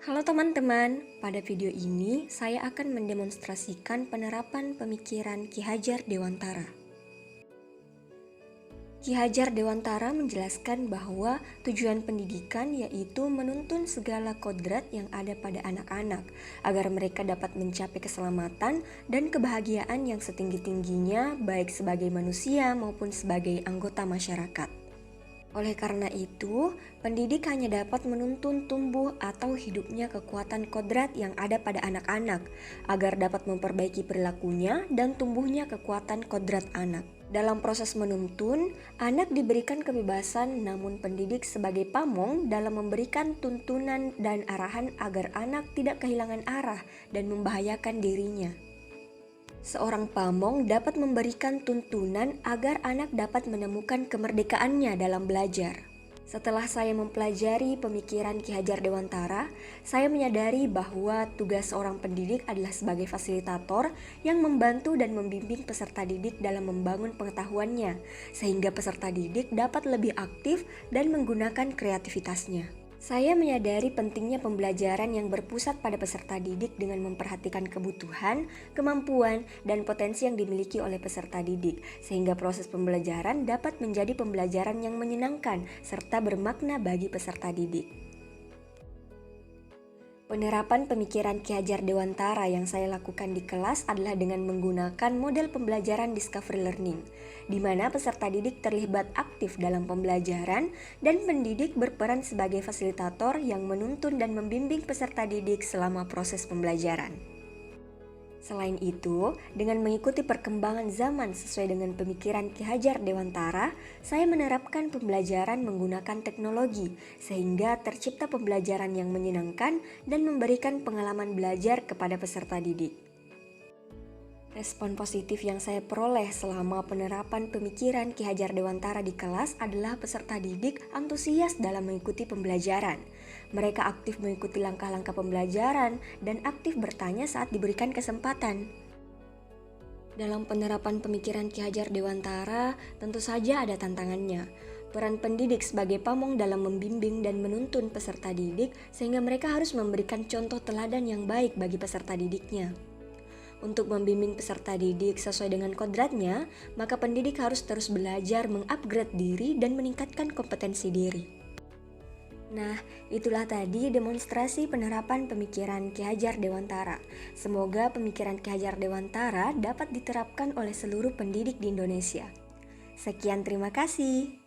Halo teman-teman, pada video ini saya akan mendemonstrasikan penerapan pemikiran Ki Hajar Dewantara. Ki Hajar Dewantara menjelaskan bahwa tujuan pendidikan yaitu menuntun segala kodrat yang ada pada anak-anak agar mereka dapat mencapai keselamatan dan kebahagiaan yang setinggi-tingginya baik sebagai manusia maupun sebagai anggota masyarakat. Oleh karena itu, pendidik hanya dapat menuntun tumbuh atau hidupnya kekuatan kodrat yang ada pada anak-anak, agar dapat memperbaiki perilakunya dan tumbuhnya kekuatan kodrat anak. Dalam proses menuntun, anak diberikan kebebasan, namun pendidik sebagai pamong dalam memberikan tuntunan dan arahan agar anak tidak kehilangan arah dan membahayakan dirinya. Seorang pamong dapat memberikan tuntunan agar anak dapat menemukan kemerdekaannya dalam belajar. Setelah saya mempelajari pemikiran Ki Hajar Dewantara, saya menyadari bahwa tugas seorang pendidik adalah sebagai fasilitator yang membantu dan membimbing peserta didik dalam membangun pengetahuannya, sehingga peserta didik dapat lebih aktif dan menggunakan kreativitasnya. Saya menyadari pentingnya pembelajaran yang berpusat pada peserta didik dengan memperhatikan kebutuhan, kemampuan, dan potensi yang dimiliki oleh peserta didik, sehingga proses pembelajaran dapat menjadi pembelajaran yang menyenangkan serta bermakna bagi peserta didik. Penerapan pemikiran Ki Hajar Dewantara yang saya lakukan di kelas adalah dengan menggunakan model pembelajaran discovery learning, di mana peserta didik terlibat aktif dalam pembelajaran dan pendidik berperan sebagai fasilitator yang menuntun dan membimbing peserta didik selama proses pembelajaran. Selain itu, dengan mengikuti perkembangan zaman sesuai dengan pemikiran Ki Hajar Dewantara, saya menerapkan pembelajaran menggunakan teknologi sehingga tercipta pembelajaran yang menyenangkan dan memberikan pengalaman belajar kepada peserta didik. Respon positif yang saya peroleh selama penerapan pemikiran Ki Hajar Dewantara di kelas adalah peserta didik antusias dalam mengikuti pembelajaran. Mereka aktif mengikuti langkah-langkah pembelajaran dan aktif bertanya saat diberikan kesempatan. Dalam penerapan pemikiran Ki Hajar Dewantara, tentu saja ada tantangannya. Peran pendidik sebagai pamong dalam membimbing dan menuntun peserta didik sehingga mereka harus memberikan contoh teladan yang baik bagi peserta didiknya. Untuk membimbing peserta didik sesuai dengan kodratnya, maka pendidik harus terus belajar mengupgrade diri dan meningkatkan kompetensi diri. Nah, itulah tadi demonstrasi penerapan pemikiran Ki Hajar Dewantara. Semoga pemikiran Ki Hajar Dewantara dapat diterapkan oleh seluruh pendidik di Indonesia. Sekian, terima kasih.